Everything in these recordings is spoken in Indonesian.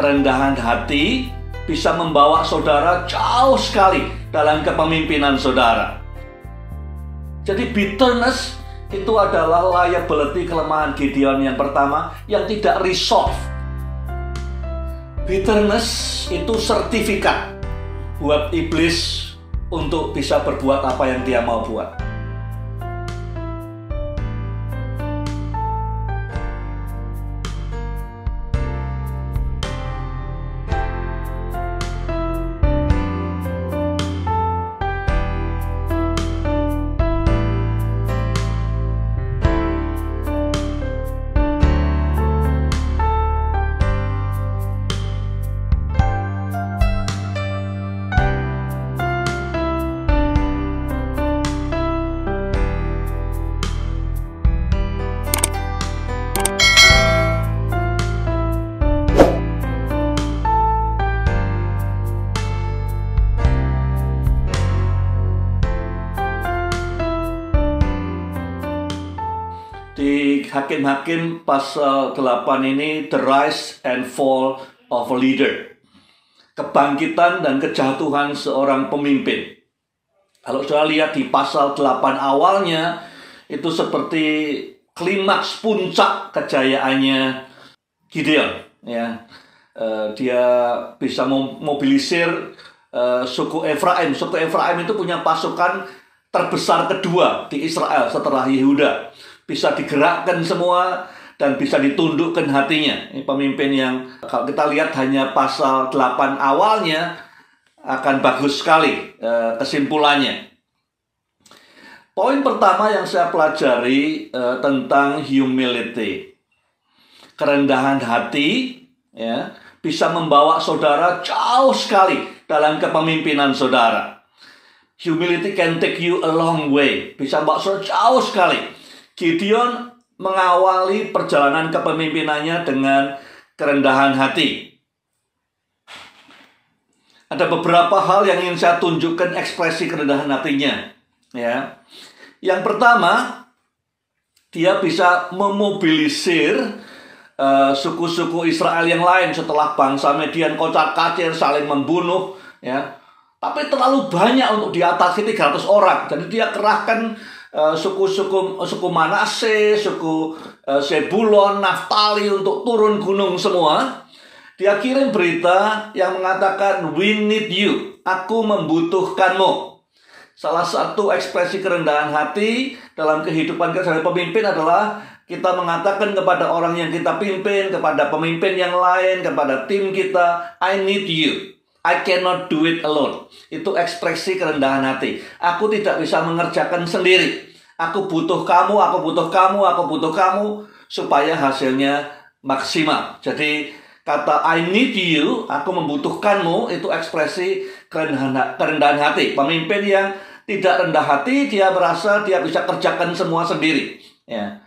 Kerendahan hati bisa membawa saudara jauh sekali dalam kepemimpinan saudara. Jadi bitterness itu adalah liability, kelemahan Gideon yang pertama yang tidak resolve. Bitterness itu sertifikat buat iblis untuk bisa berbuat apa yang dia mau buat. Di Hakim-Hakim pasal 8 ini, the rise and fall of a leader. Kebangkitan dan kejatuhan seorang pemimpin. Kalau saudara lihat di pasal 8 awalnya, itu seperti klimaks puncak kejayaannya Gideon. Ya. Dia bisa memobilisir suku Efraim. Suku Efraim itu punya pasukan terbesar kedua di Israel setelah Yehuda. Bisa digerakkan semua dan bisa ditundukkan hatinya. Ini pemimpin yang kalau kita lihat hanya pasal 8 awalnya akan bagus sekali kesimpulannya. Poin pertama yang saya pelajari tentang humility. Kerendahan hati ya, bisa membawa saudara jauh sekali dalam kepemimpinan saudara. Humility can take you a long way. Bisa membawa saudara jauh sekali. Gideon mengawali perjalanan kepemimpinannya dengan kerendahan hati. Ada beberapa hal yang ingin saya tunjukkan ekspresi kerendahan hatinya. Ya. Yang pertama, dia bisa memobilisir suku-suku Israel yang lain setelah bangsa Median kocar-kacir saling membunuh. Ya. Tapi terlalu banyak untuk diatasi 300 orang. Jadi dia kerahkan suku Manase, suku Zebulon, Naftali untuk turun gunung semua. Dia kirim berita yang mengatakan, "We need you, aku membutuhkanmu." Salah satu ekspresi kerendahan hati dalam kehidupan kita sebagai pemimpin adalah kita mengatakan kepada orang yang kita pimpin, kepada pemimpin yang lain, kepada tim kita, "I need you. I cannot do it alone." Itu ekspresi kerendahan hati. Aku tidak bisa mengerjakan sendiri. Aku butuh kamu, aku butuh kamu, aku butuh kamu, supaya hasilnya maksimal. Jadi kata I need you, aku membutuhkanmu, itu ekspresi kerendahan hati. Pemimpin yang tidak rendah hati, dia merasa dia bisa kerjakan semua sendiri. Ya.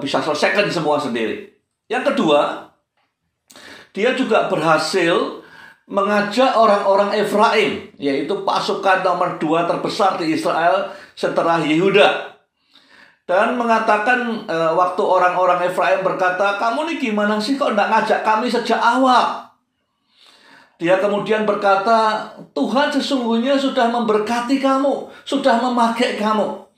Bisa selesaikan semua sendiri. Yang kedua, dia juga berhasil mengajak orang-orang Efraim, yaitu pasukan nomor 2 terbesar di Israel setelah Yehuda. Dan mengatakan waktu orang-orang Efraim berkata, "Kamu nih gimana sih kok enggak ngajak kami sejak awal?" Dia kemudian berkata, "Tuhan sesungguhnya sudah memberkati kamu, sudah memakai kamu."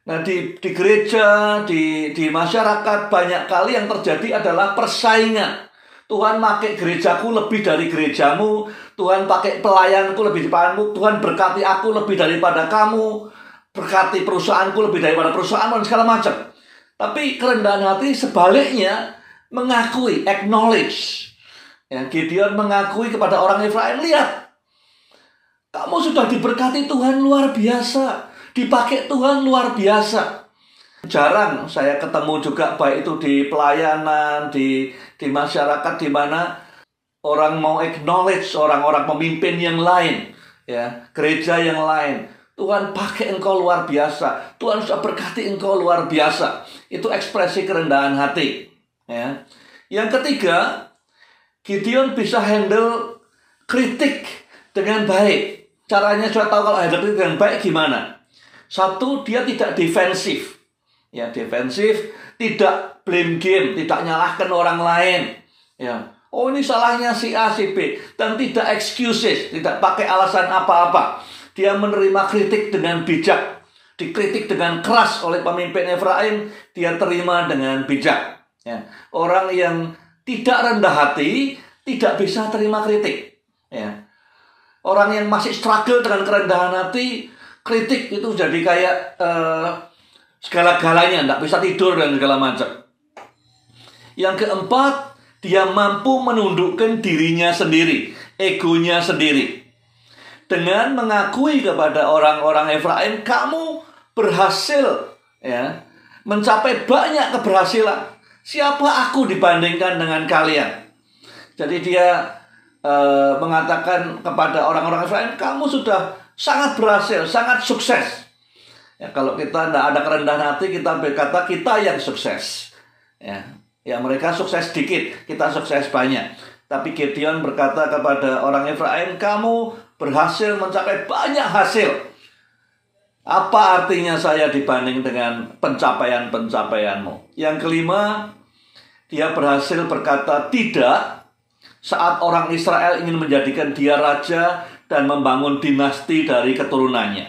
Nah di gereja, di masyarakat banyak kali yang terjadi adalah persaingan. Tuhan pakai gerejaku lebih dari gerejamu. Tuhan pakai pelayanku lebih daripada kamu. Tuhan berkati aku lebih daripada kamu. Berkati perusahaanku lebih daripada perusahaanmu, dan segala macam. Tapi kerendahan hati sebaliknya mengakui, acknowledge. Ya, Gideon mengakui kepada orang Efraim, "Lihat, kamu sudah diberkati Tuhan luar biasa. Dipakai Tuhan luar biasa." Jarang saya ketemu juga, baik itu di pelayanan, di masyarakat, di mana orang mau acknowledge orang-orang pemimpin yang lain, ya, gereja yang lain. Tuhan pakai engkau luar biasa. Tuhan sudah berkati engkau luar biasa. Itu ekspresi kerendahan hati. Ya. Yang ketiga, Gideon bisa handle kritik dengan baik. Caranya sudah tahu kalau handle kritik dengan baik gimana. Satu, dia tidak defensif. Ya, defensif, tidak blame game, tidak nyalahkan orang lain. Ya, Oh, ini salahnya si A, si B. Dan tidak excuses, tidak pakai alasan apa-apa. Dia menerima kritik dengan bijak. Dikritik dengan keras oleh pemimpin Efraim, dia terima dengan bijak. Ya. Orang yang tidak rendah hati tidak bisa terima kritik. Ya. Orang yang masih struggle dengan kerendahan hati, kritik itu jadi kayak segala-galanya, tidak bisa tidur dan segala macam. Yang keempat, dia mampu menundukkan dirinya sendiri, egonya sendiri. Dengan mengakui kepada orang-orang Efraim, kamu berhasil ya mencapai banyak keberhasilan. Siapa aku dibandingkan dengan kalian? Jadi dia mengatakan kepada orang-orang Efraim, kamu sudah sangat berhasil, sangat sukses. Ya, kalau kita tidak ada kerendahan hati, kita berkata kita yang sukses. Ya, mereka sukses sedikit, kita sukses banyak. Tapi Gideon berkata kepada orang Efraim, kamu berhasil mencapai banyak hasil. Apa artinya saya dibanding dengan pencapaian-pencapaianmu? Yang kelima, dia berhasil berkata tidak saat orang Israel ingin menjadikan dia raja dan membangun dinasti dari keturunannya.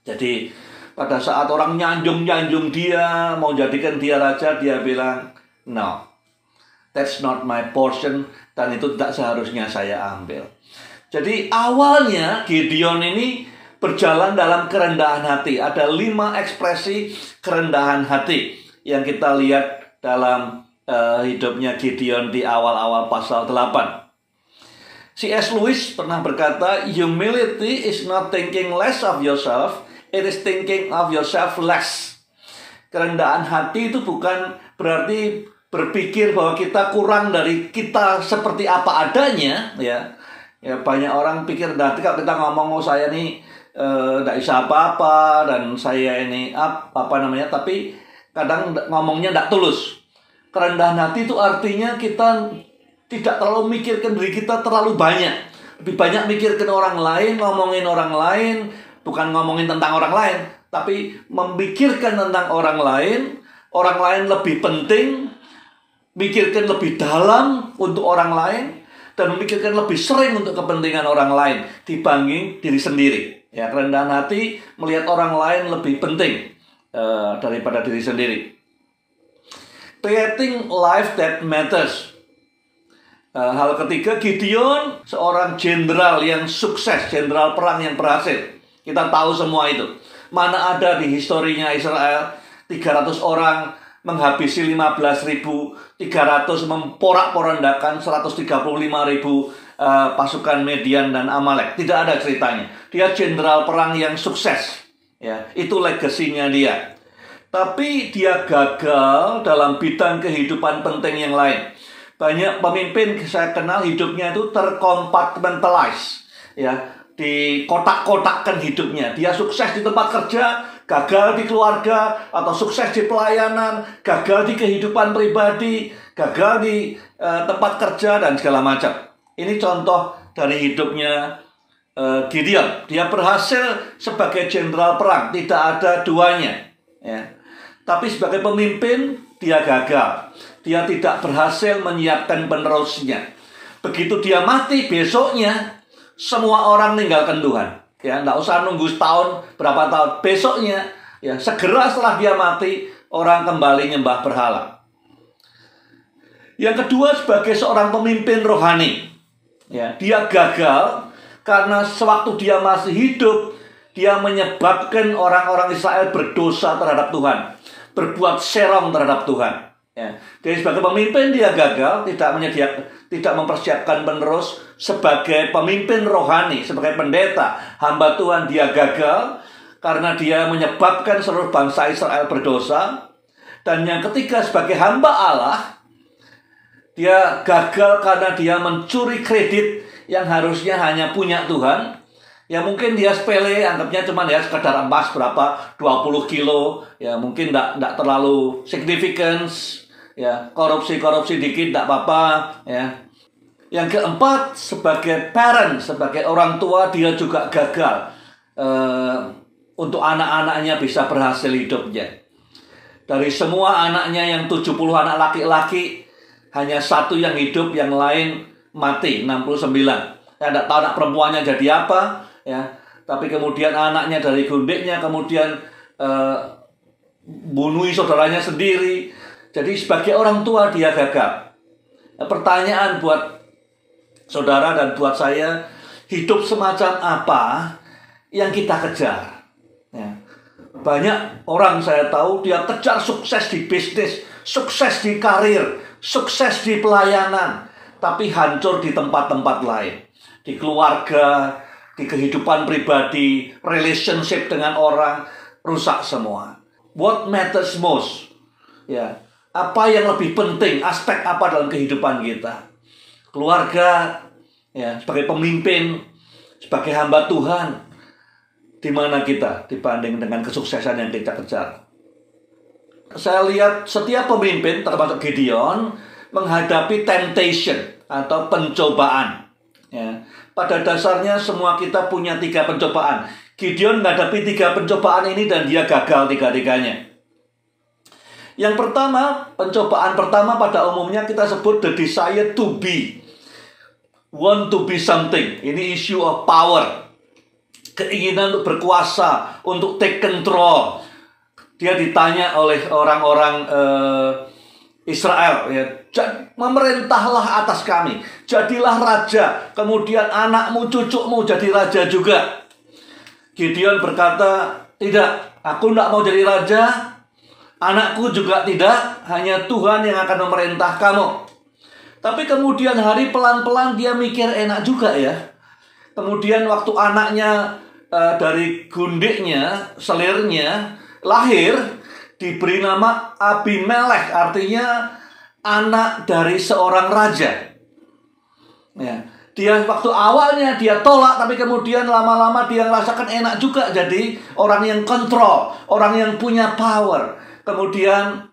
Jadi pada saat orang nyanjung-nyanjung dia, mau jadikan dia raja, dia bilang, no, that's not my portion, dan itu tidak seharusnya saya ambil. Jadi awalnya Gideon ini berjalan dalam kerendahan hati. Ada 5 ekspresi kerendahan hati yang kita lihat dalam hidupnya Gideon di awal-awal pasal 8. C.S. Lewis pernah berkata, humility is not thinking less of yourself, it is thinking of yourself less. Kerendahan hati itu bukan berarti berpikir bahwa kita kurang dari kita seperti apa adanya, ya. Ya, banyak orang pikir nanti kalau kita ngomong, oh saya nih tidak bisa apa-apa dan saya ini tapi kadang ngomongnya tidak tulus. Kerendahan hati itu artinya kita tidak terlalu mikirkan diri kita terlalu banyak. Lebih banyak mikirkan orang lain, ngomongin orang lain, bukan ngomongin tentang orang lain, tapi memikirkan tentang orang lain lebih penting, mikirkan lebih dalam untuk orang lain, dan memikirkan lebih sering untuk kepentingan orang lain dibanding diri sendiri. Ya, kerendahan hati melihat orang lain lebih penting daripada diri sendiri. Creating life that matters. Hal ketiga, Gideon seorang jenderal yang sukses, jenderal perang yang berhasil. Kita tahu semua itu. Mana ada di historinya Israel 300 orang menghabisi 15.300, memporak-porandakan 135.000 pasukan Median dan Amalek. Tidak ada ceritanya. Dia jenderal perang yang sukses. Ya, itu legasinya dia. Tapi dia gagal dalam bidang kehidupan penting yang lain. Banyak pemimpin saya kenal hidupnya itu terkompartmentalize, ya, dikotak-kotakkan hidupnya. Dia sukses di tempat kerja, gagal di keluarga, atau sukses di pelayanan, gagal di kehidupan pribadi, gagal di tempat kerja, dan segala macam. Ini contoh dari hidupnya Gideon. Dia berhasil sebagai jenderal perang, tidak ada duanya, ya. Tapi sebagai pemimpin, dia gagal. Dia tidak berhasil menyiapkan penerusnya. Begitu dia mati, besoknya semua orang meninggalkan Tuhan. Ya, tidak usah nunggu setahun, berapa tahun. Besoknya, ya, segera setelah dia mati, orang kembali nyembah berhala. Yang kedua, sebagai seorang pemimpin rohani, ya, dia gagal karena sewaktu dia masih hidup, dia menyebabkan orang-orang Israel berdosa terhadap Tuhan, berbuat serong terhadap Tuhan. Ya. Jadi sebagai pemimpin dia gagal, tidak mempersiapkan penerus. Sebagai pemimpin rohani, sebagai pendeta, hamba Tuhan, dia gagal karena dia menyebabkan seluruh bangsa Israel berdosa. Dan yang ketiga, sebagai hamba Allah, dia gagal karena dia mencuri kredit yang harusnya hanya punya Tuhan. Ya mungkin dia sepele, anggapnya cuma ya sekedar emas berapa 20 kilo, ya mungkin tidak terlalu significance. Ya, korupsi dikit tidak apa-apa, ya. Yang keempat, sebagai parent, sebagai orang tua, dia juga gagal untuk anak-anaknya bisa berhasil hidupnya. Dari semua anaknya yang 70 anak laki-laki, Hanya satu yang hidup, yang lain mati, 69. Saya tidak tahu anak perempuannya jadi apa, ya. Tapi kemudian anaknya dari gundiknya kemudian bunuh saudaranya sendiri. Jadi sebagai orang tua dia gagal. Pertanyaan buat saudara dan buat saya, hidup semacam apa yang kita kejar? Ya. Banyak orang saya tahu dia kejar sukses di bisnis, sukses di karir, sukses di pelayanan, tapi hancur di tempat-tempat lain, di keluarga, di kehidupan pribadi, relationship dengan orang, rusak semua. What matters most? Ya, apa yang lebih penting, aspek apa dalam kehidupan kita? Keluarga, ya, sebagai pemimpin, sebagai hamba Tuhan, di mana kita dibanding dengan kesuksesan yang kita kejar? Saya lihat setiap pemimpin, termasuk Gideon, menghadapi temptation atau pencobaan. Ya. Pada dasarnya semua kita punya 3 pencobaan. Gideon menghadapi 3 pencobaan ini dan dia gagal 3-tiganya. Yang pertama, pencobaan pertama pada umumnya kita sebut the desire to be. Want to be something. Ini issue of power. Keinginan untuk berkuasa, untuk take control. Dia ditanya oleh orang-orang Israel, ya, memerintahlah atas kami, jadilah raja, kemudian anakmu, cucumu jadi raja juga. Gideon berkata, tidak, aku tidak mau jadi raja, anakku juga tidak, hanya Tuhan yang akan memerintah kamu. Tapi kemudian hari pelan-pelan dia mikir enak juga ya. Kemudian waktu anaknya dari gundiknya, selirnya, lahir, diberi nama Abimelek, artinya anak dari seorang raja. Ya, dia waktu awalnya dia tolak, tapi kemudian lama-lama dia merasakan enak juga jadi orang yang kontrol, orang yang punya power. Kemudian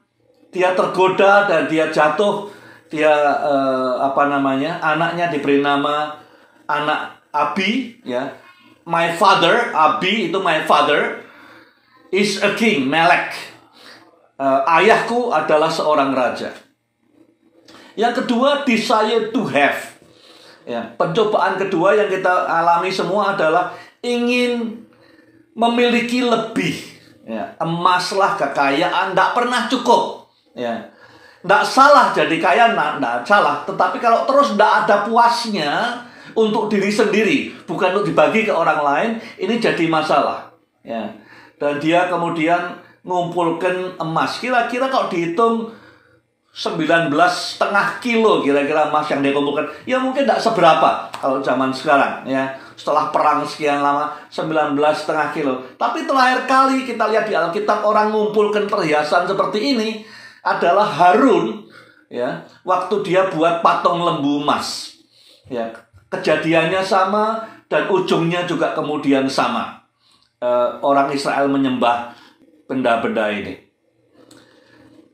dia tergoda dan dia jatuh. Dia anaknya diberi nama anak Abi, ya. My father, Abi itu my father, is a king, Melek. Ayahku adalah seorang raja. Yang kedua, desire to have. Ya, pencobaan kedua yang kita alami semua adalah ingin memiliki lebih. Ya, emas lah, kekayaan, tidak pernah cukup. Ya, tidak salah jadi kaya, tidak salah. Tetapi kalau terus tidak ada puasnya untuk diri sendiri, bukan untuk dibagi ke orang lain, ini jadi masalah. Ya. Dan dia kemudian mengumpulkan emas. Kira-kira kalau dihitung 19,5 kilo kira-kira emas yang dia kumpulkan. Ya mungkin tidak seberapa kalau zaman sekarang. Ya. Setelah perang sekian lama, 19,5 kilo. Tapi terakhir kali kita lihat di Alkitab orang mengumpulkan perhiasan seperti ini adalah Harun. Ya, waktu dia buat patung lembu emas. Ya, kejadiannya sama dan ujungnya juga kemudian sama. Orang Israel menyembah benda-benda ini.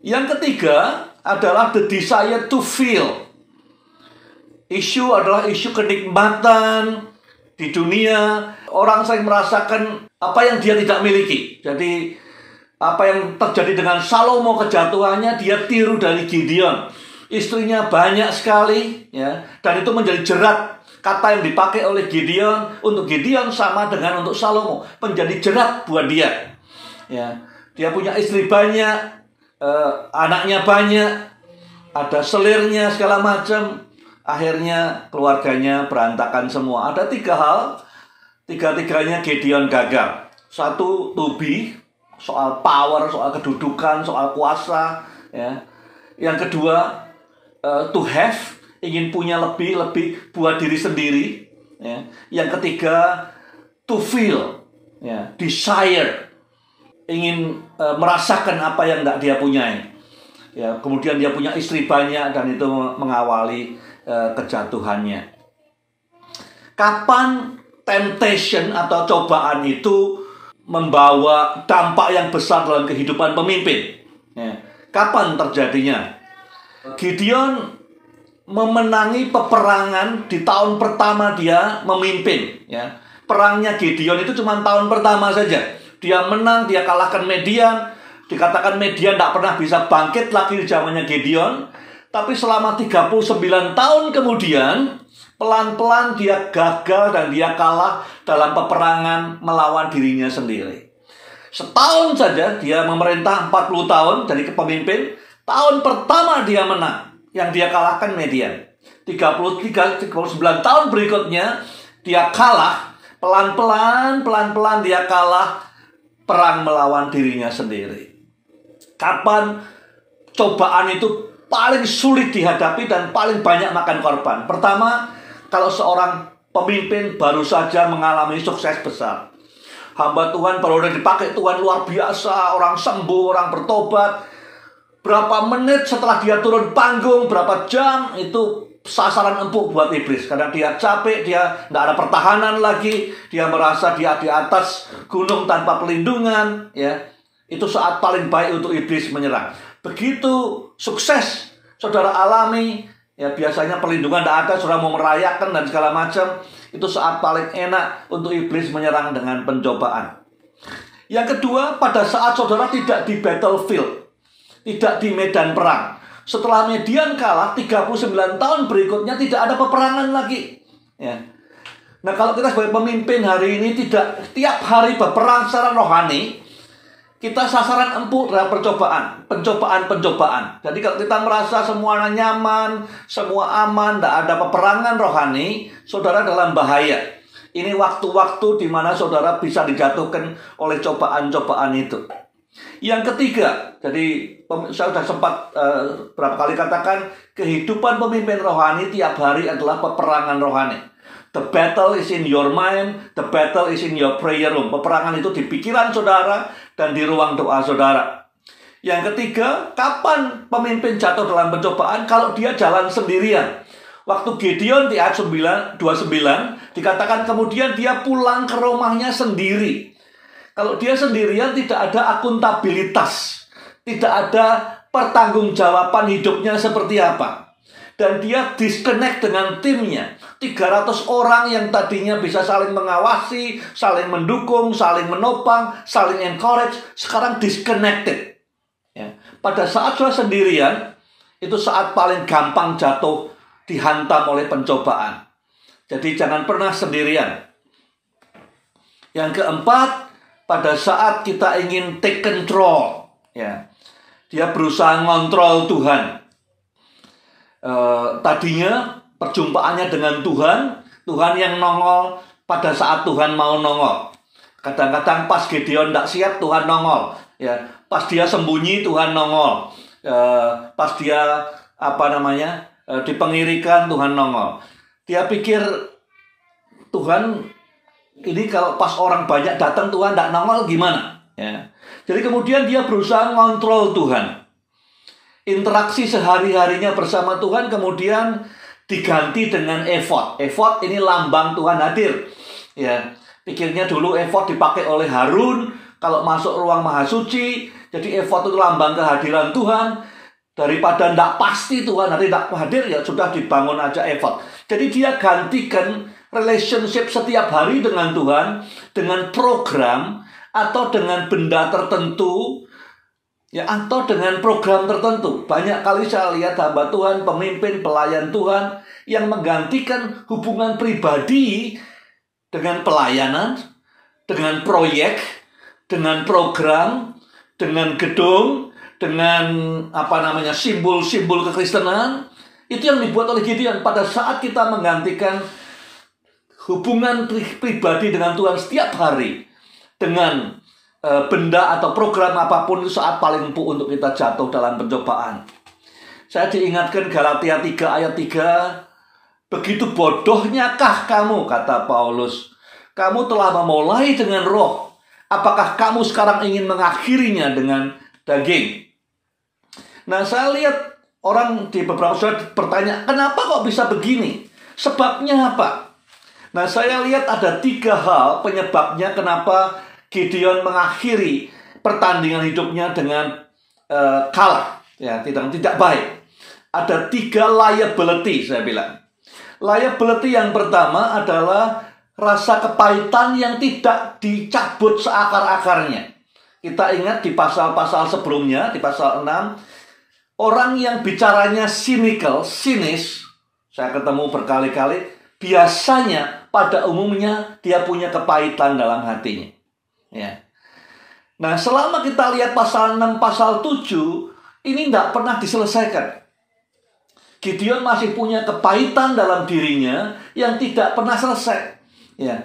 Yang ketiga adalah the desire to feel. Isu adalah isu kenikmatan di dunia. Orang sering merasakan apa yang dia tidak miliki. Jadi apa yang terjadi dengan Salomo kejatuhannya, dia tiru dari Gideon. Istrinya banyak sekali, ya, dan itu menjadi jerat. Kata yang dipakai oleh Gideon untuk Gideon sama dengan untuk Salomo, menjadi jerat buat dia. Ya, dia punya istri banyak, anaknya banyak, ada selirnya segala macam. Akhirnya keluarganya berantakan semua. Ada 3 hal, tiga-tiganya Gideon gagal. Satu, to be, soal power, soal kedudukan, soal kuasa. Ya. Yang kedua, to have, ingin punya lebih buat diri sendiri. Ya. Yang ketiga, to feel, ya, desire, ingin merasakan apa yang tidak dia punyai. Ya, kemudian dia punya istri banyak dan itu mengawali kejatuhannya. Kapan temptation atau cobaan itu membawa dampak yang besar dalam kehidupan pemimpin? Ya. Kapan terjadinya? Gideon memenangi peperangan di tahun pertama dia memimpin. Ya. Perangnya Gideon itu cuma tahun pertama saja. Dia menang, dia kalahkan Median. Dikatakan Median tidak pernah bisa bangkit lagi di zamannya Gideon. Tapi selama 39 tahun kemudian, pelan-pelan dia gagal dan dia kalah dalam peperangan melawan dirinya sendiri. Setahun saja dia memerintah 40 tahun jadi pemimpin. Tahun pertama dia menang, yang dia kalahkan Median. 39 tahun berikutnya dia kalah. Pelan-pelan dia kalah perang melawan dirinya sendiri. Kapan cobaan itu paling sulit dihadapi dan paling banyak makan korban? Pertama, kalau seorang pemimpin baru saja mengalami sukses besar. Hamba Tuhan baru dipakai Tuhan luar biasa, orang sembuh, orang bertobat. Berapa menit setelah dia turun panggung, berapa jam, itu sasaran empuk buat iblis. Karena dia capek, dia tidak ada pertahanan lagi, dia merasa dia di atas gunung tanpa pelindungan, ya. Itu saat paling baik untuk iblis menyerang. Begitu sukses saudara alami, ya biasanya perlindungan tidak ada, saudara mau merayakan dan segala macam, itu saat paling enak untuk iblis menyerang dengan pencobaan. Yang kedua, pada saat saudara tidak di battlefield, tidak di medan perang. Setelah Median kalah, 39 tahun berikutnya tidak ada peperangan lagi, ya. Nah, kalau kita sebagai pemimpin hari ini tidak tiap hari berperang secara rohani, kita sasaran empuk dalam pencobaan. Jadi kalau kita merasa semuanya nyaman, semua aman, tidak ada peperangan rohani, saudara dalam bahaya. Ini waktu-waktu di mana saudara bisa dijatuhkan oleh cobaan-cobaan itu. Yang ketiga, jadi saya sudah sempat berapa kali katakan, kehidupan pemimpin rohani tiap hari adalah peperangan rohani. The battle is in your mind, the battle is in your prayer room. Peperangan itu di pikiran saudara dan di ruang doa saudara. Yang ketiga, kapan pemimpin jatuh dalam pencobaan? Kalau dia jalan sendirian. Waktu Gideon di ayat 29 dikatakan kemudian dia pulang ke rumahnya sendiri. Kalau dia sendirian tidak ada akuntabilitas, tidak ada pertanggungjawaban hidupnya seperti apa. Dan dia disconnect dengan timnya. 300 orang yang tadinya bisa saling mengawasi, saling mendukung, saling menopang, saling encourage, sekarang disconnected. Ya. Pada saat sudah sendirian, itu saat paling gampang jatuh, dihantam oleh pencobaan. Jadi jangan pernah sendirian. Yang keempat, pada saat kita ingin take control, ya, dia berusaha ngontrol Tuhan. Tadinya perjumpaannya dengan Tuhan yang nongol pada saat Tuhan mau nongol. Kadang-kadang pas Gideon tidak siap, Tuhan nongol. Ya, pas dia sembunyi, Tuhan nongol. Pas dia dipengirikan, Tuhan nongol. Dia pikir Tuhan ini kalau pas orang banyak datang Tuhan tidak nongol gimana? Ya. Jadi kemudian dia berusaha ngontrol Tuhan. Interaksi sehari-harinya bersama Tuhan kemudian diganti dengan efod. Efod ini lambang Tuhan hadir. Ya, pikirnya dulu efod dipakai oleh Harun kalau masuk ruang maha suci. Jadi efod itu lambang kehadiran Tuhan. Daripada tidak pasti Tuhan nanti tidak hadir, ya sudah dibangun aja efod. Jadi dia gantikan relationship setiap hari dengan Tuhan dengan program atau dengan benda tertentu, ya, atau dengan program tertentu. Banyak kali saya lihat hamba Tuhan, pemimpin, pelayan Tuhan yang menggantikan hubungan pribadi dengan pelayanan, dengan proyek, dengan program, dengan gedung, dengan simbol-simbol kekristenan. Itu yang dibuat oleh Gideon. Pada saat kita menggantikan hubungan pribadi dengan Tuhan setiap hari dengan benda atau program apapun, itu saat paling empuk untuk kita jatuh dalam pencobaan. Saya diingatkan Galatia 3 ayat 3. Begitu bodohnyakah kamu, kata Paulus. Kamu telah memulai dengan roh. Apakah kamu sekarang ingin mengakhirinya dengan daging? Nah, saya lihat orang di beberapa saudara bertanya, kenapa kok bisa begini? Sebabnya apa? Nah, saya lihat ada 3 hal penyebabnya kenapa Gideon mengakhiri pertandingan hidupnya dengan kalah, ya, tidak baik. Ada 3 liability, saya bilang. Liability yang pertama adalah rasa kepahitan yang tidak dicabut seakar-akarnya. Kita ingat di pasal-pasal sebelumnya, di pasal 6, Orang yang bicaranya cynical, sinis, saya ketemu berkali-kali, biasanya pada umumnya dia punya kepahitan dalam hatinya. Ya. Nah, selama kita lihat pasal 6, pasal 7, ini tidak pernah diselesaikan. Gideon masih punya kepahitan dalam dirinya yang tidak pernah selesai. Ya.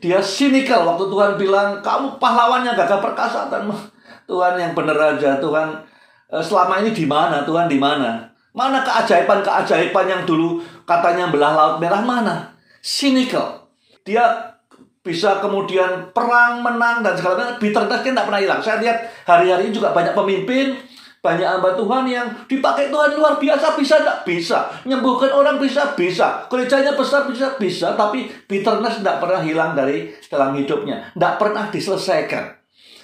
Dia cynical waktu Tuhan bilang, kamu pahlawannya gagah perkasa. Tuhan yang benar aja, Tuhan selama ini di mana? Tuhan di mana? Mana keajaiban-keajaiban yang dulu katanya belah laut merah, mana? Cynical. Dia bisa kemudian perang, menang, dan segala macam. Bitterness tidak pernah hilang. Saya lihat hari-hari ini juga banyak pemimpin, banyak hamba Tuhan yang dipakai Tuhan luar biasa, bisa tidak? Bisa. Menyembuhkan orang bisa. Gerejanya besar bisa. Tapi bitterness tidak pernah hilang dari dalam hidupnya. Tidak pernah diselesaikan.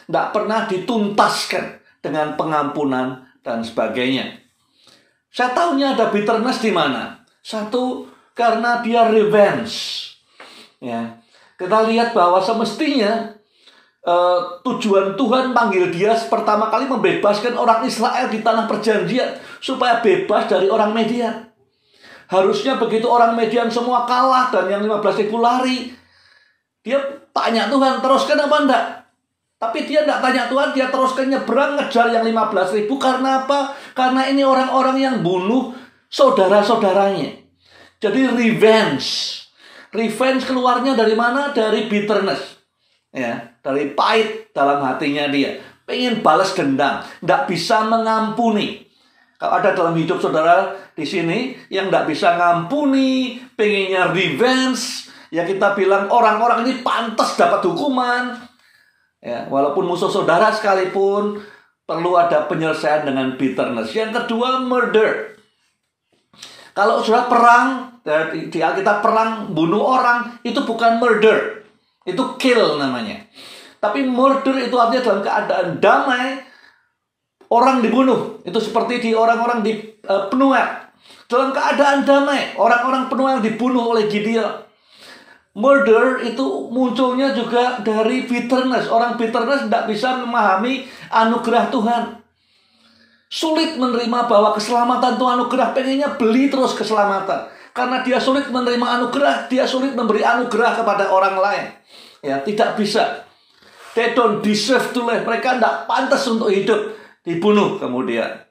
Tidak pernah dituntaskan dengan pengampunan dan sebagainya. Saya tahunya ada bitterness di mana. Satu, karena dia revenge. Ya. Kita lihat bahwa semestinya tujuan Tuhan panggil dia pertama kali membebaskan orang Israel di tanah perjanjian supaya bebas dari orang Median. Harusnya begitu orang Median semua kalah dan yang 15.000 lari, dia tanya Tuhan, teruskan apa enggak? Tapi dia enggak tanya Tuhan, dia teruskan nyebrang ngejar yang 15.000. Karena apa? Karena ini orang-orang yang bunuh saudara-saudaranya. Jadi revenge. Revenge keluarnya dari mana? Dari bitterness. Ya, dari pahit dalam hatinya dia. Pengen balas dendam, tidak bisa mengampuni. Kalau ada dalam hidup saudara di sini yang tidak bisa ngampuni, pengennya revenge, ya kita bilang orang-orang ini pantas dapat hukuman. Ya, walaupun musuh saudara sekalipun, perlu ada penyelesaian dengan bitterness. Yang kedua, murder. Kalau sudah perang, di Alkitab perang, bunuh orang, itu bukan murder. Itu kill namanya. Tapi murder itu artinya dalam keadaan damai, orang dibunuh. Itu seperti di orang-orang di Penuel. Dalam keadaan damai, orang-orang Penuel dibunuh oleh Gideon. Murder itu munculnya juga dari bitterness. Orang bitterness tidak bisa memahami anugerah Tuhan. Sulit menerima bahwa keselamatan Tuhan anugerah, pengennya beli terus keselamatan. Karena dia sulit menerima anugerah, dia sulit memberi anugerah kepada orang lain. Ya, tidak bisa. They don't deserve to live. Mereka tidak pantas untuk hidup. Dibunuh kemudian.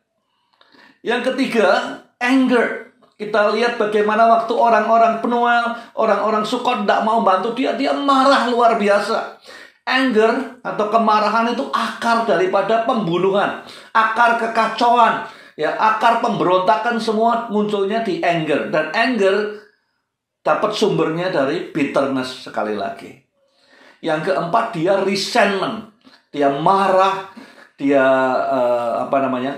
Yang ketiga, anger. Kita lihat bagaimana waktu orang-orang Penuel, orang-orang Sukot tidak mau bantu dia. Dia marah luar biasa. Anger atau kemarahan itu akar daripada pembunuhan. Akar kekacauan. Ya, akar pemberontakan semua munculnya di anger. Dan anger dapat sumbernya dari bitterness sekali lagi. Yang keempat, dia resentment. Dia marah, dia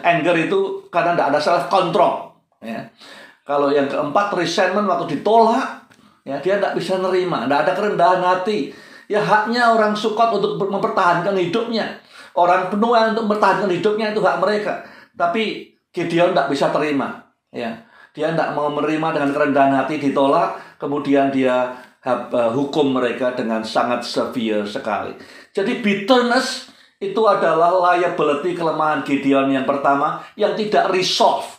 anger itu karena tidak ada self control. Ya. Kalau yang keempat, resentment, waktu ditolak, ya dia tidak bisa nerima, tidak ada kerendahan hati. Ya, haknya orang Sukot untuk mempertahankan hidupnya, orang Penuel untuk mempertahankan hidupnya, itu hak mereka. Tapi Gideon tidak bisa terima. Ya, dia tidak mau menerima, dengan kerendahan hati ditolak, kemudian dia hukum mereka dengan sangat severe sekali. Jadi bitterness itu adalah liability, kelemahan Gideon yang pertama, yang tidak resolve.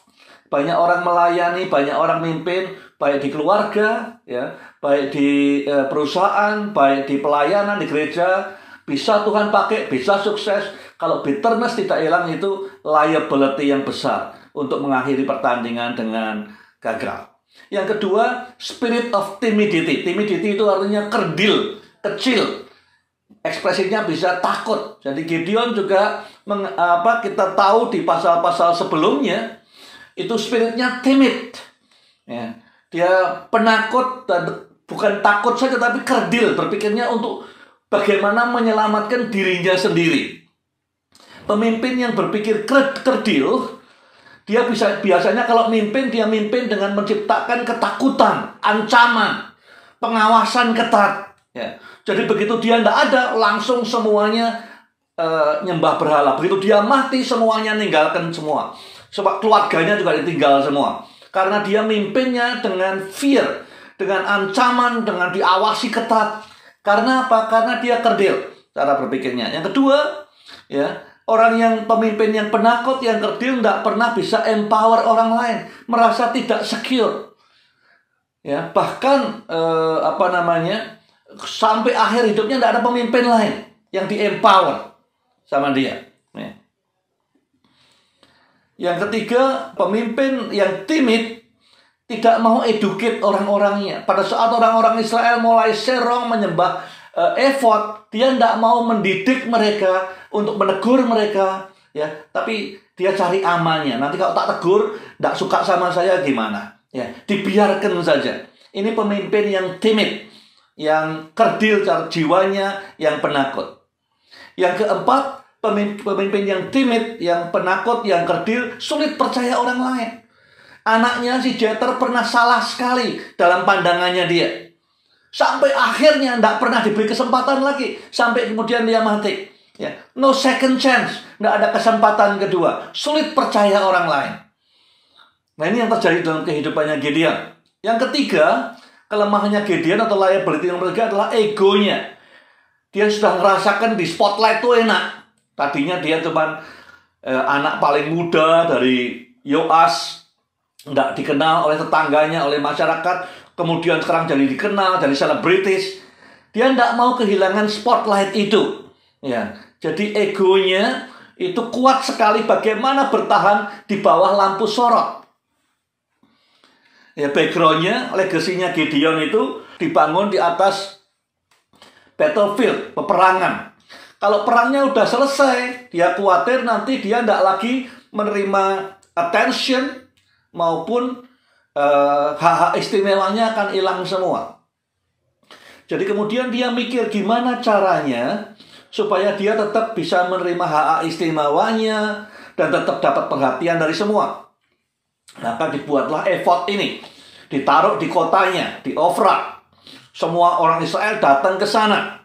Banyak orang melayani, banyak orang mimpin, baik di keluarga, ya, baik di perusahaan, baik di pelayanan di gereja, bisa Tuhan pakai, bisa sukses. Kalau bitterness tidak hilang, itu liability yang besar untuk mengakhiri pertandingan dengan gagal. Yang kedua, spirit of timidity. Timidity itu artinya kerdil, kecil. Ekspresinya bisa takut. Jadi Gideon juga kita tahu di pasal-pasal sebelumnya itu spiritnya timid. Ya, dia penakut, dan bukan takut saja tapi kerdil, berpikirnya untuk bagaimana menyelamatkan dirinya sendiri. Pemimpin yang berpikir kerdil, dia biasanya kalau mimpin, dia mimpin dengan menciptakan ketakutan, ancaman, pengawasan ketat. Ya. Jadi begitu dia tidak ada, langsung semuanya nyembah berhala. Begitu dia mati, semuanya ninggalkan semua. Sebab keluarganya juga ditinggal semua. Karena dia mimpinnya dengan fear, dengan ancaman, dengan diawasi ketat. Karena apa? Karena dia kerdil cara berpikirnya. Yang kedua, ya, Orang yang pemimpin yang penakut, yang kerdil, tidak pernah bisa empower orang lain, merasa tidak secure. Ya, bahkan sampai akhir hidupnya tidak ada pemimpin lain yang di empower sama dia. Ya. Yang ketiga, pemimpin yang timid tidak mau educate orang-orangnya. Pada saat orang-orang Israel mulai serong menyembah efod, dia tidak mau mendidik mereka untuk menegur mereka, ya. Tapi dia cari amannya. Nanti kalau tak tegur, tidak suka sama saya gimana? Ya, dibiarkan saja. Ini pemimpin yang timid, yang kerdil jiwanya, yang penakut. Yang keempat, pemimpin yang timid, yang penakut, yang kerdil, sulit percaya orang lain. Anaknya si Jether pernah salah sekali dalam pandangannya dia. Sampai akhirnya tidak pernah diberi kesempatan lagi. Sampai kemudian dia mati. Ya. No second chance. Tidak ada kesempatan kedua. Sulit percaya orang lain. Nah, ini yang terjadi dalam kehidupannya Gideon. Yang ketiga, kelemahannya Gideon atau liability yang ketiga adalah egonya. Dia sudah merasakan di spotlight itu enak. Tadinya dia cuma anak paling muda dari Yoas, tidak dikenal oleh tetangganya, oleh masyarakat. Kemudian sekarang jadi dikenal, jadi selebritis. Dia tidak mau kehilangan spotlight itu. Ya, jadi egonya itu kuat sekali bagaimana bertahan di bawah lampu sorot. Ya, backgroundnya, legasinya Gideon itu dibangun di atas battlefield, peperangan. Kalau perangnya udah selesai, dia khawatir nanti dia tidak lagi menerima attention maupun hak-hak istimewanya akan hilang semua. Jadi kemudian dia mikir gimana caranya supaya dia tetap bisa menerima hak-hak istimewanya dan tetap dapat perhatian dari semua. Maka dibuatlah efod ini, ditaruh di kotanya, di Ofra. Semua orang Israel datang ke sana.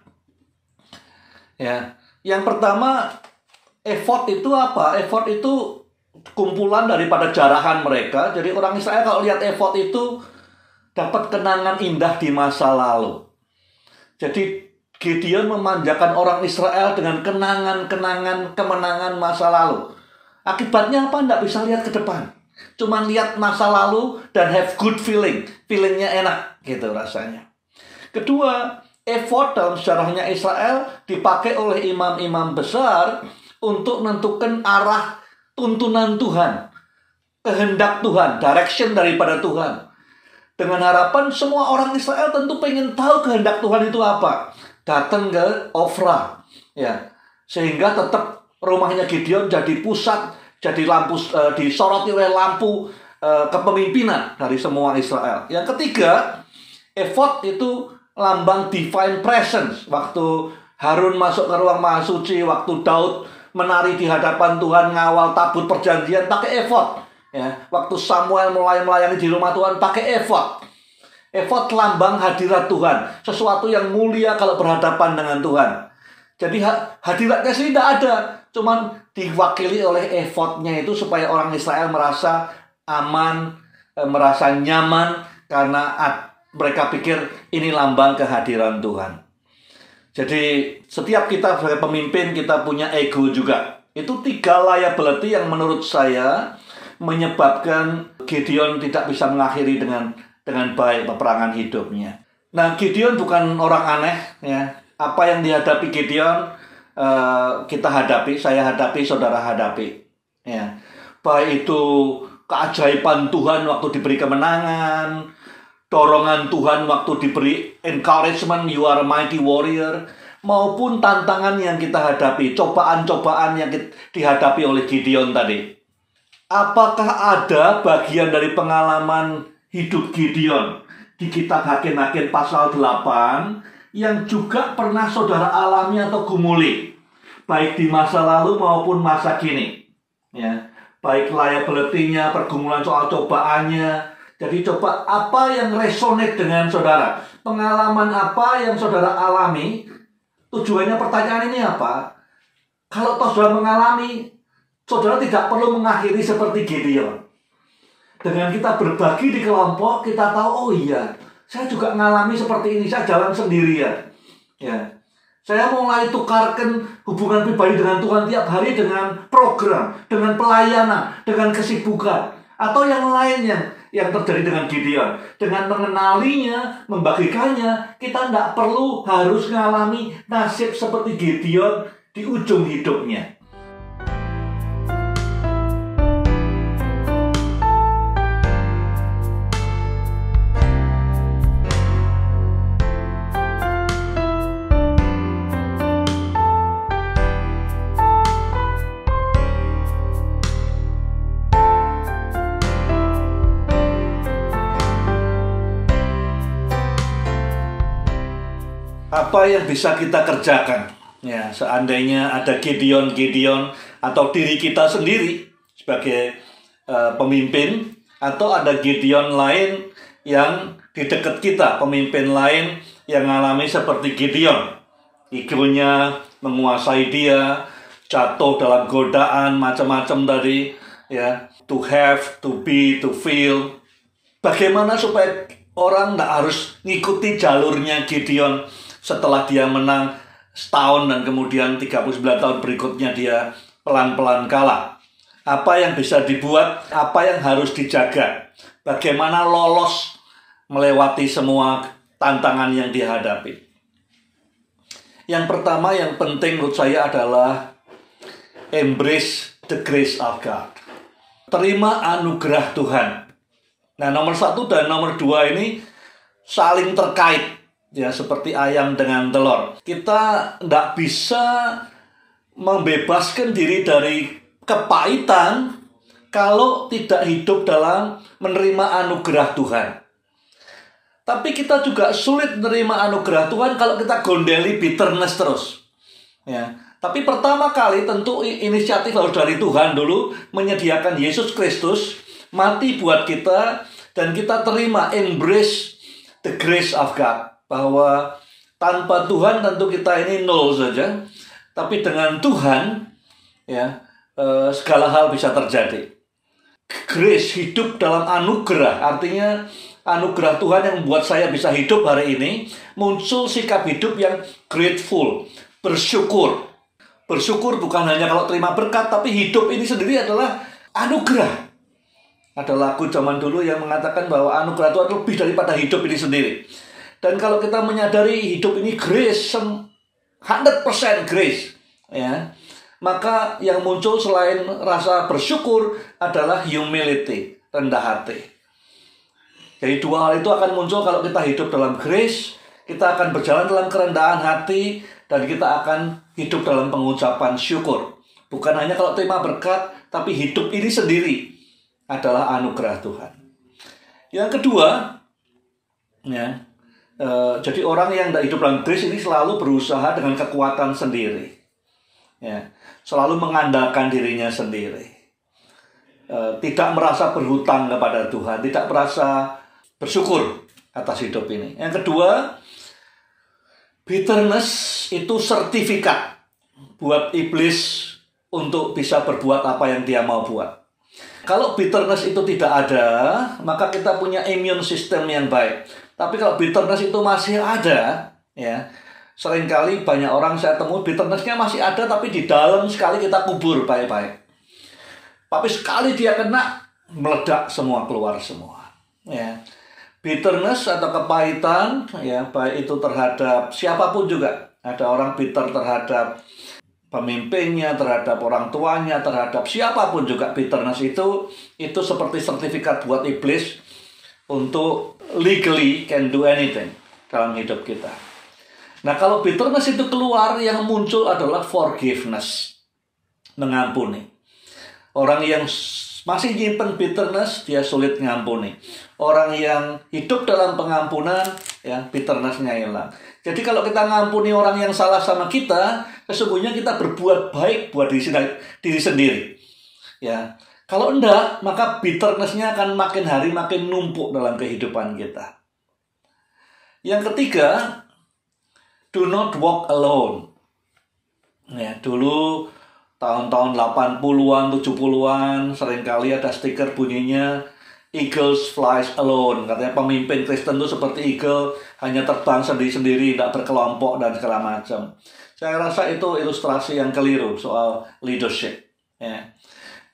Ya, yang pertama, efod itu apa? Efod itu kumpulan daripada jarahan mereka. Jadi orang Israel kalau lihat efod itu dapat kenangan indah di masa lalu. Jadi Gideon memanjakan orang Israel dengan kenangan-kenangan kemenangan masa lalu. Akibatnya apa? Tidak bisa lihat ke depan. Cuma lihat masa lalu dan have good feeling. Feelingnya enak gitu rasanya. Kedua, efod dalam sejarahnya Israel dipakai oleh imam-imam besar untuk menentukan arah tuntunan Tuhan, kehendak Tuhan, direction daripada Tuhan. Dengan harapan semua orang Israel tentu pengen tahu kehendak Tuhan itu apa. Datang ke Ofra, ya, sehingga tetap rumahnya Gideon jadi pusat, jadi lampu, disoroti oleh lampu kepemimpinan dari semua Israel. Yang ketiga, efod itu lambang divine presence. Waktu Harun masuk ke ruang maha suci, waktu Daud menari di hadapan Tuhan ngawal tabut perjanjian pakai efod. Ya, waktu Samuel mulai melayani di rumah Tuhan pakai efod. Efod lambang hadirat Tuhan, sesuatu yang mulia kalau berhadapan dengan Tuhan. Jadi hadiratnya sih tidak ada, cuman diwakili oleh efodnya itu supaya orang Israel merasa aman, merasa nyaman karena mereka pikir ini lambang kehadiran Tuhan. Jadi setiap kita sebagai pemimpin kita punya ego juga. Itu 3 liability yang menurut saya menyebabkan Gideon tidak bisa mengakhiri dengan baik peperangan hidupnya. Nah, Gideon bukan orang aneh, ya. Apa yang dihadapi Gideon kita hadapi, saya hadapi, saudara hadapi. Ya. Baik itu keajaiban Tuhan waktu diberi kemenangan, dorongan Tuhan waktu diberi encouragement, you are a mighty warrior, maupun tantangan yang kita hadapi, cobaan-cobaan yang dihadapi oleh Gideon tadi. Apakah ada bagian dari pengalaman hidup Gideon di kitab Hakim-Hakim pasal 8 yang juga pernah saudara alami atau gumuli, baik di masa lalu maupun masa kini, ya, baik liability-nya, pergumulan soal cobaannya. Jadi coba apa yang resonate dengan saudara, pengalaman apa yang saudara alami. Tujuannya pertanyaan ini apa? Kalau saudara mengalami, saudara tidak perlu mengakhiri seperti Gideon. Dengan kita berbagi di kelompok, kita tahu, oh iya, saya juga mengalami seperti ini, saya jalan sendirian. Ya, Saya mulai tukarkan hubungan pribadi dengan Tuhan tiap hari dengan program, dengan pelayanan, dengan kesibukan. Atau yang lainnya yang terjadi dengan Gideon. Dengan mengenalinya, membagikannya, kita tidak perlu harus mengalami nasib seperti Gideon di ujung hidupnya. Apa yang bisa kita kerjakan? Ya, seandainya ada Gideon atau diri kita sendiri sebagai pemimpin, atau ada Gideon lain yang di dekat kita, pemimpin lain yang mengalami seperti Gideon. Egonya menguasai dia, jatuh dalam godaan macam-macam tadi, ya, to have, to be, to feel. Bagaimana supaya orang tidak harus ngikuti jalurnya Gideon setelah dia menang setahun dan kemudian 39 tahun berikutnya dia pelan-pelan kalah. Apa yang bisa dibuat, apa yang harus dijaga, bagaimana lolos melewati semua tantangan yang dihadapi. Yang pertama yang penting menurut saya adalah embrace the grace of God. Terima anugerah Tuhan. Nah, nomor 1 dan nomor 2 ini saling terkait. Ya, seperti ayam dengan telur. Kita tidak bisa membebaskan diri dari kepahitan kalau tidak hidup dalam menerima anugerah Tuhan. Tapi kita juga sulit menerima anugerah Tuhan kalau kita gondeli bitterness terus. Ya. Tapi pertama kali tentu inisiatif harus dari Tuhan dulu, menyediakan Yesus Kristus mati buat kita, dan kita terima, embrace the grace of God. Bahwa tanpa Tuhan tentu kita ini nol saja, tapi dengan Tuhan, ya, segala hal bisa terjadi. Grace, hidup dalam anugerah, artinya anugerah Tuhan yang membuat saya bisa hidup hari ini. Muncul sikap hidup yang grateful, bersyukur. Bersyukur bukan hanya kalau terima berkat, tapi hidup ini sendiri adalah anugerah. Ada lagu zaman dulu yang mengatakan bahwa anugerah Tuhan lebih daripada hidup ini sendiri. Dan kalau kita menyadari hidup ini grace, 100% grace, ya, maka yang muncul selain rasa bersyukur adalah humility, rendah hati. Jadi dua hal itu akan muncul kalau kita hidup dalam grace, kita akan berjalan dalam kerendahan hati, dan kita akan hidup dalam pengucapan syukur. Bukan hanya kalau terima berkat, tapi hidup ini sendiri adalah anugerah Tuhan. Yang kedua, ya, jadi orang yang tidak hidup dalam grace ini selalu berusaha dengan kekuatan sendiri, ya, selalu mengandalkan dirinya sendiri, tidak merasa berhutang kepada Tuhan, tidak merasa bersyukur atas hidup ini. Yang kedua, bitterness itu sertifikat buat iblis untuk bisa berbuat apa yang dia mau buat. Kalau bitterness itu tidak ada, maka kita punya immune system yang baik. Tapi kalau bitterness itu masih ada, ya, seringkali banyak orang saya temui bitternessnya masih ada, tapi di dalam sekali kita kubur baik-baik. Tapi sekali dia kena, meledak semua, keluar semua. Ya. Bitterness atau kepahitan, ya, baik itu terhadap siapapun juga. Ada orang bitter terhadap pemimpinnya, terhadap orang tuanya, terhadap siapapun juga. Bitterness itu seperti sertifikat buat iblis untuk legally can do anything dalam hidup kita. Nah, kalau bitterness itu keluar, yang muncul adalah forgiveness, mengampuni. Orang yang masih nyimpen bitterness, dia sulit mengampuni. Orang yang hidup dalam pengampunan, ya, bitternessnya hilang. Jadi kalau kita ngampuni orang yang salah sama kita, sesungguhnya kita berbuat baik buat diri sendiri. Ya. Kalau enggak, maka bitterness-nya akan makin hari makin numpuk dalam kehidupan kita. Yang ketiga, do not walk alone. Ya, dulu tahun-tahun 80-an, 70-an, seringkali ada stiker bunyinya, eagles flies alone. Katanya pemimpin Kristen itu seperti eagle, hanya terbang sendiri-sendiri, tidak berkelompok dan segala macam. Saya rasa itu ilustrasi yang keliru soal leadership. Ya.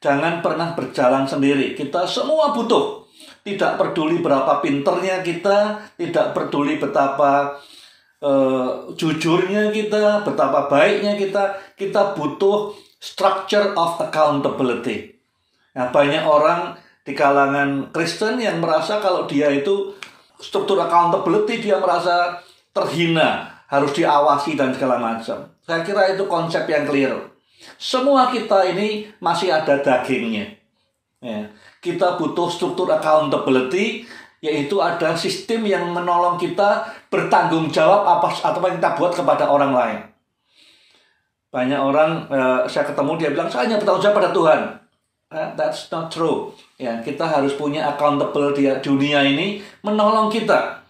Jangan pernah berjalan sendiri. Kita semua butuh. Tidak peduli berapa pinternya kita, tidak peduli betapa jujurnya kita, betapa baiknya kita butuh structure of accountability. Nah, banyak orang di kalangan Kristen yang merasa kalau dia itu struktur accountability, dia merasa terhina, harus diawasi dan segala macam. Saya kira itu konsep yang keliru. Semua kita ini masih ada dagingnya. Ya. Kita butuh struktur accountability, yaitu ada sistem yang menolong kita bertanggung jawab apa yang kita buat kepada orang lain. Banyak orang saya ketemu, dia bilang, saya hanya bertanggung jawab pada Tuhan. That's not true. Ya, kita harus punya accountable di dunia ini menolong kita.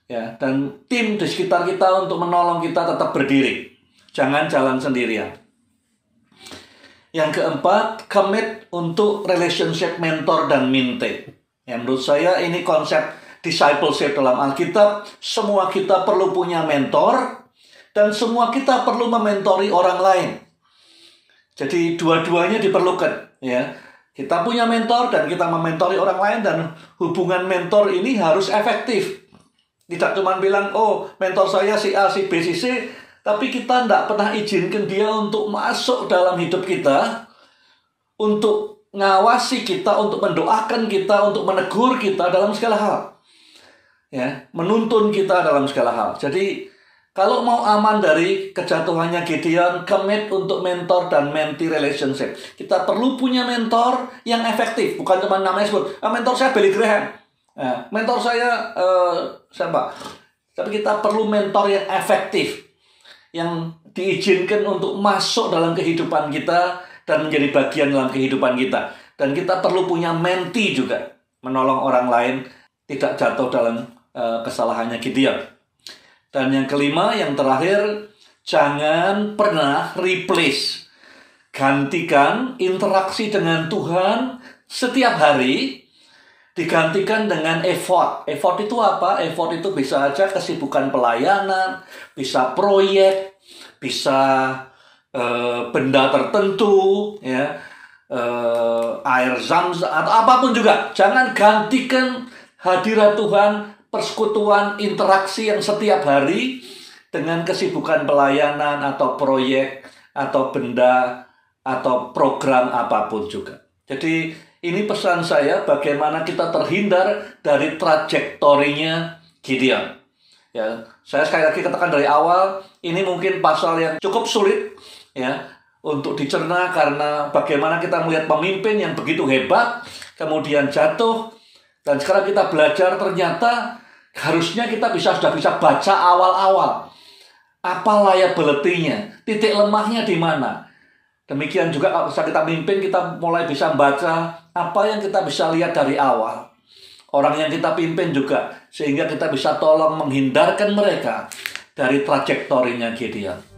Ya, dan tim di sekitar kita untuk menolong kita tetap berdiri. Jangan jalan sendirian. Yang keempat, commit untuk relationship mentor dan mentee. Ya, menurut saya ini konsep discipleship dalam Alkitab. Semua kita perlu punya mentor dan semua kita perlu mementori orang lain. Jadi dua-duanya diperlukan. Ya, kita punya mentor dan kita mementori orang lain, dan hubungan mentor ini harus efektif. Tidak cuma bilang, oh mentor saya si A, si B, si C, tapi kita tidak pernah izinkan dia untuk masuk dalam hidup kita, untuk ngawasi kita, untuk mendoakan kita, untuk menegur kita dalam segala hal. Ya, menuntun kita dalam segala hal. Jadi, kalau mau aman dari kejatuhannya Gideon, commit untuk mentor dan mentee relationship. Kita perlu punya mentor yang efektif, bukan cuma namanya sebut, mentor saya Billy Graham. Mentor saya siapa? Tapi kita perlu mentor yang efektif, yang diizinkan untuk masuk dalam kehidupan kita dan menjadi bagian dalam kehidupan kita. Dan kita perlu punya mentee juga, menolong orang lain tidak jatuh dalam kesalahannya Gideon. Dan yang kelima, yang terakhir, jangan pernah replace, gantikan interaksi dengan Tuhan setiap hari, digantikan dengan effort. Effort itu apa? Effort itu bisa aja kesibukan pelayanan, bisa proyek, bisa benda tertentu, ya, air zam-zam atau apapun juga. Jangan gantikan hadirat Tuhan, persekutuan, interaksi yang setiap hari dengan kesibukan pelayanan atau proyek atau benda atau program apapun juga. Jadi ini pesan saya, bagaimana kita terhindar dari trajektorinya Gideon. Ya, saya sekali lagi katakan dari awal, ini mungkin pasal yang cukup sulit ya untuk dicerna, karena bagaimana kita melihat pemimpin yang begitu hebat kemudian jatuh, dan sekarang kita belajar ternyata harusnya kita sudah bisa baca awal-awal apa liability-nya, titik lemahnya di mana. Demikian juga kalau kita mimpin, kita mulai bisa membaca apa yang kita bisa lihat dari awal. Orang yang kita pimpin juga, sehingga kita bisa tolong menghindarkan mereka dari trajektorinya Gideon.